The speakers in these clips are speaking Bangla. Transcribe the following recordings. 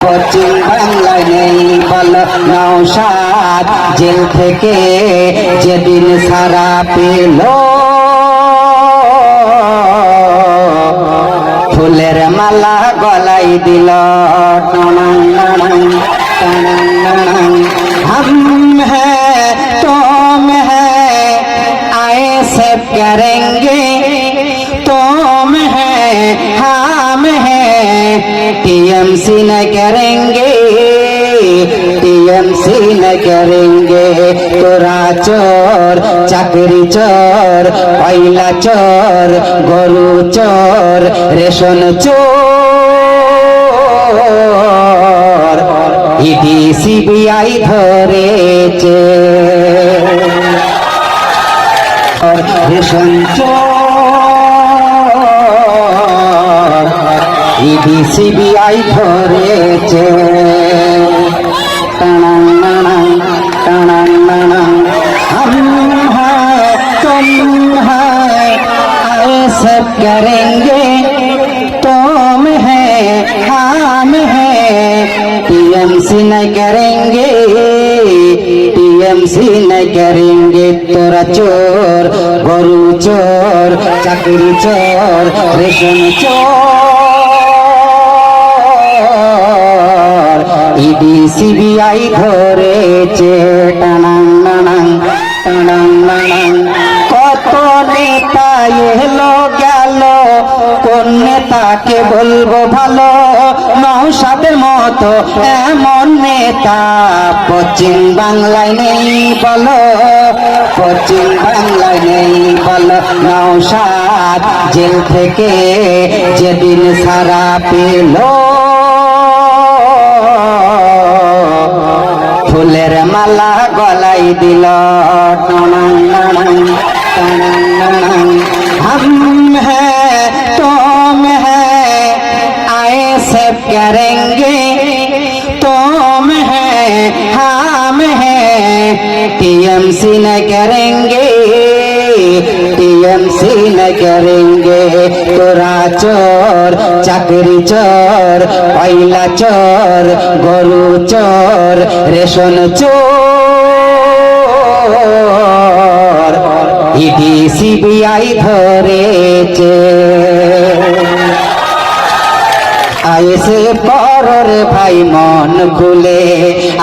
পশ্চিম বাংলায় নেই বলো নওশাদ জেল থেকে যেদিন সারা পেল ফুলের মালা গলাই দিল हम हैं तुम हैं आए सब करेंगे तुम हैं हम हैं टीएमसी न करेंगे टीएमसी न करेंगे तोरा चोर चाकरी चोर कोयला चोर गरु चोर रेशन चोर ইডি সিবিআই ধরেছে রেশন চোর ইডি সিবিআই ধরেছে টানাং নানাং টানাং নানাং हम हैं तुम हैं आए सब करेंगे तुम हैं हम हैं टीएमसी न करेंगे टीएमसी न करेंगे तोरा चोर गरु चोर चाकरी चोर रेशन चोर ইডি সিবিআই ধরেছে টানাং নানাং টানাং নানাং কত নেতা এলো গেল কোন নেতাকে বলবো ভালো নওশাদের মতো এমন নেতা পশ্চিম বাংলায় নেই বলো পশ্চিম বাংলায় নেই বলো নওশাদ জেল থেকে যেদিন সারা পেল ফুলের মালা গলাই দিল টানাং নানাং টানাং নানাং हम हैं तुम हैं आए सब करेंगे तुम हैं हम हैं टीएमसी न करेंगे टीएमसी न करेंगे तोरा चोर चाकरी चोर कोयला चोर गरु चोर रेशन चोर ইডি সিবিআই ধরেছে আয়েসে পররে ভাই মন খুলে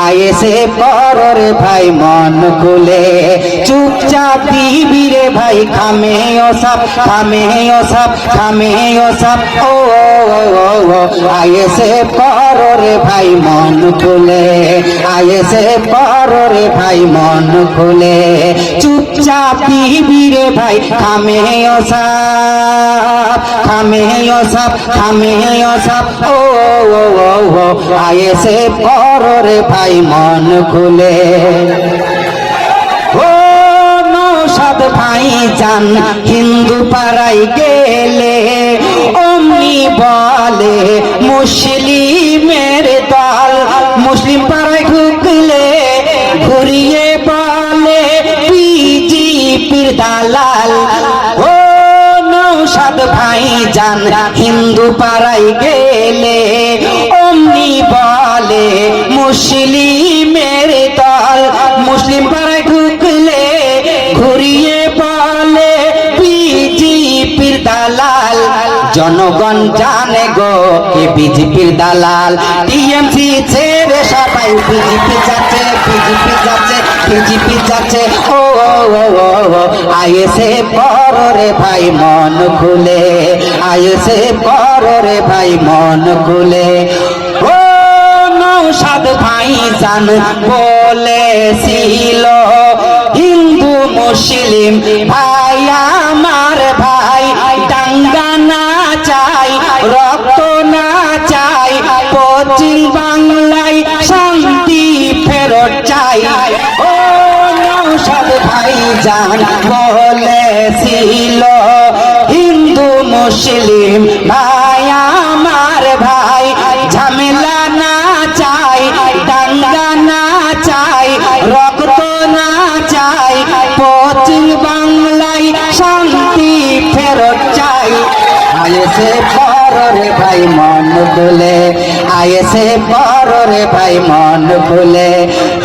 আয়েসে পররে ভাই মন খুলে চুপচাপ দিবি রে ভাই খামে ও সাপ খামে ও সাপ খামে ও সাপ ও আয়েসে পররে ভাই মন খুলে আয়েসে পররে ভাই মন খুলে চুপচাপ দিবি রে ভাই খামে ও সাপ খামে ও সাপ খামে ও সাপ ও আয়েসে পররে ভাই মন খুলে ও নওশাদ ভাই জান হিন্দু পাড়ায় গেলে অমনি বলে মুসলিমের দল মুসলিম পাড়ায় ঢুকলে ঘুরিয়ে বলে বিজেপির দালাল ও নওশাদ ভাই জান হিন্দু পাড়ায় গেলে অমনি বলে মুসলিমের দল মুসলিম পাড়ায় ঢুকলে ঘুরিয়ে বলে বিজেপির দালাল জনগণ জানে গো কে বিজেপির দালাল টিএমসি ছেড়ে সবাই বিজেপি যাচ্ছে বিজেপি যাচ্ছে বিজেপি যাচ্ছে ও আয়েসে পররে ভাই মন খুলে আয়েসে পররে ভাই মন খুলে ও নওশাদ ভাই জান বলেছিল হিন্দু মুসলিম ভাই আমার ভাই দাঙ্গা না চাই রক্ত না চাই পশ্চিম বাংলায় শান্তি ফেরত চাই ও নওশাদ ভাই জান বলেছিল হিন্দু মুসলিম ভাই আমার ভাই ঝামেলা না চাই দাঙ্গা না চাই রক্ত না চাই পশ্চিম বাংলায় শান্তি ফেরত চাই আয়েসে পড়ো রে ভাই মন খুলে, আয়েসে পড়ো রে ভাই মন খুলে,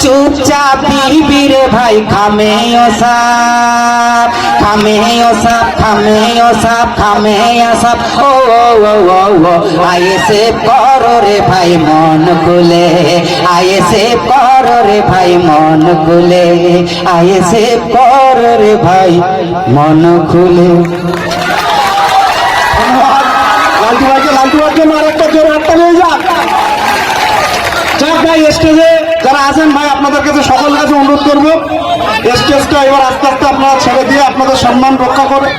চুপচাপ দিবি রে ভাই খামে ও সাপ, খামে ও সাপ, খামে ও সাপ, খামে ও সাপ, ও ও ও ও ও, আয়েসে পড়ো রে ভাই মন খুলে, আয়েসে পড়ো রে ভাই মন খুলে, আয়েসে পড়ো রে ভাই মন খুলে। লালটু ভাইয়ের জন্য আরেকটা জোরে হাতটা নিয়ে যান। যাক ভাই, স্টেজে যারা আছেন ভাই, আপনাদের কাছে সকলের কাছে অনুরোধ করবো, স্টেজটা এবার আস্তে আস্তে আপনারা ছেড়ে দিয়ে আপনাদের সম্মান রক্ষা করে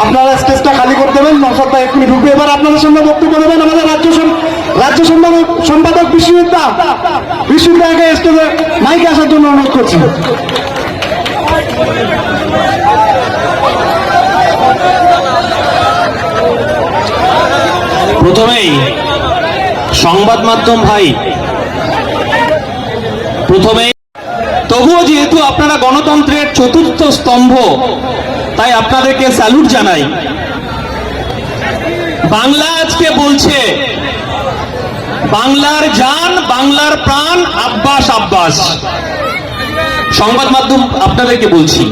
আপনারা স্টেজটা খালি করে দেবেন। নওশাদ ভাই এক্ষুনি ঢুকবে। এবার আপনাদের সামনে বক্তব্য দেবেন আমাদের রাজ্য সম্পাদক বিশ্ববিদ্যালয়কে স্টেজে মাইকে আসার জন্য অনুরোধ করছি। প্রথমেই সংবাদ মাধ্যম ভাই, প্রথমেই তবুও যেহেতু আপনারা গণতন্ত্রের চতুর্থ স্তম্ভ, তাই আপনাদেরকে স্যালুট জানাই। বাংলা আজকে বলছে বাংলার জান, বাংলার প্রাণ, আব্বাস আব্বাস। সংবাদ মাধ্যম আপনাদেরকে বলছি,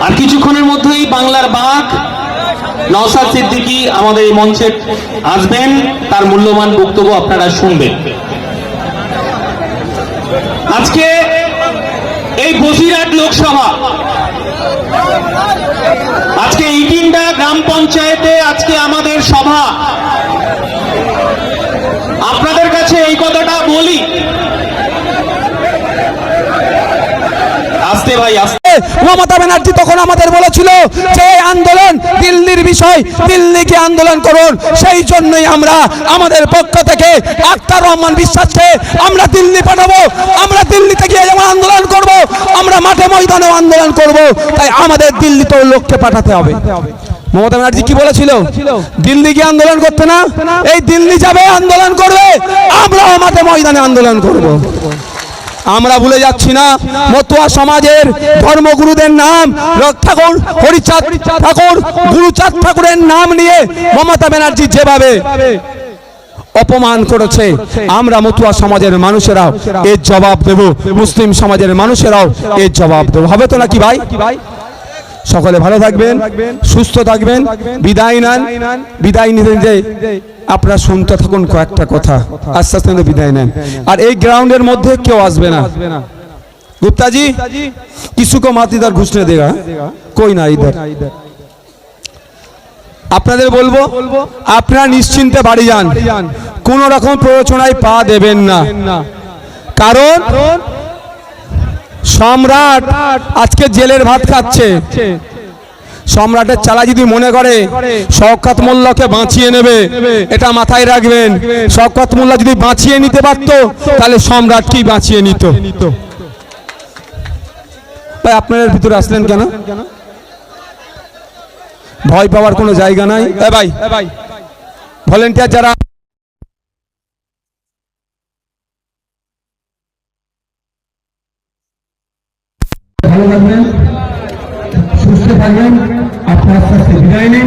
আর কিছুক্ষণের মধ্যেই বাংলার বাঘ নওশাদ সিদ্দিকী আমাদের এই মঞ্চে আসবেন, তার মূল্যবান বক্তব্য আপনারা শুনবেন। আজকে এই বসিরহাট লোকসভা, আজকে ইটিন্ডা গ্রাম পঞ্চায়েতে আজকে আমাদের সভা। আপনাদের কাছে এই কথাটা বলি, আসতে ভাই আসতে। মমতা ব্যানার্জি তখন আমাদের বলেছিল যে আন্দোলন দিল্লির বিষয়, দিল্লিকে আন্দোলন করুন। সেই জন্যই আমরা আমাদের পক্ষ থেকে আখতার রহমান বিশ্বাসকে আমরা দিল্লি পাঠাবো। আমরা দিল্লিতে গিয়ে যেমন আন্দোলন করব, আমরা মাঠে ময়দানেও আন্দোলন করব। তাই আমাদের দিল্লিতেও লোককে পাঠাতে হবে। মমতা ব্যানার্জি কি বলেছিল? দিল্লি গিয়ে আন্দোলন করতে না, এই দিল্লি যাবে আন্দোলন করবে, আমরাও মাঠে ময়দানে আন্দোলন করব। আমরা ভুলে যাচ্ছি না মতুয়া সমাজের ধর্মগুরুদের নাম, ঠাকুর হরিচাঁদ ঠাকুর, গুরুচাঁদ ঠাকুরের নাম নিয়ে মমতা ব্যানার্জি যেভাবে অপমান করেছে, আমরা মতুয়া সমাজের মানুষেরাও এর জবাব দেব, মুসলিম সমাজের মানুষেরাও এর জবাব দেব। হবে তো নাকি ভাই? সকলে ভালো থাকবেন, সুস্থ থাকবেন, বিদায় নেন। বিদায় নিতে যে আপনারা শুনতে থাকুন কয়েকটা কথা, আস্তে আস্তে বিদায় নেন। আর এই গ্রাউন্ডের মধ্যে কেউ আসবে না। গুপ্তাজি কিছু কো মাত ইধার ঘুষনে দেগা, কই না ইধার। আপনাদের বলবো আপনারা নিশ্চিন্তে বাড়ি যান, কোন রকম প্ররোচনায় পা দেবেন না। কারণ সম্রাট আজকে জেলের ভাত খাচ্ছে। সম্রাটের চালা যদি মনে করে শওকত মোল্লাকে বাঁচিয়ে নেবে, এটা মাথায় রাখবেন। শওকত মোল্লা যদি বাঁচিয়ে নিতে পারতো, তাহলে সম্রাট কি বাঁচিয়ে নিত? ভাই আপনাদের ভিতরে আসলেন কেন? ভয় পাওয়ার কোনো জায়গা নাই। ভাই ভলেন্টিয়ার যারা ভালো থাকবেন, সুস্থ থাকবেন, আপনার আস্তে আস্তে বিদায় নিন।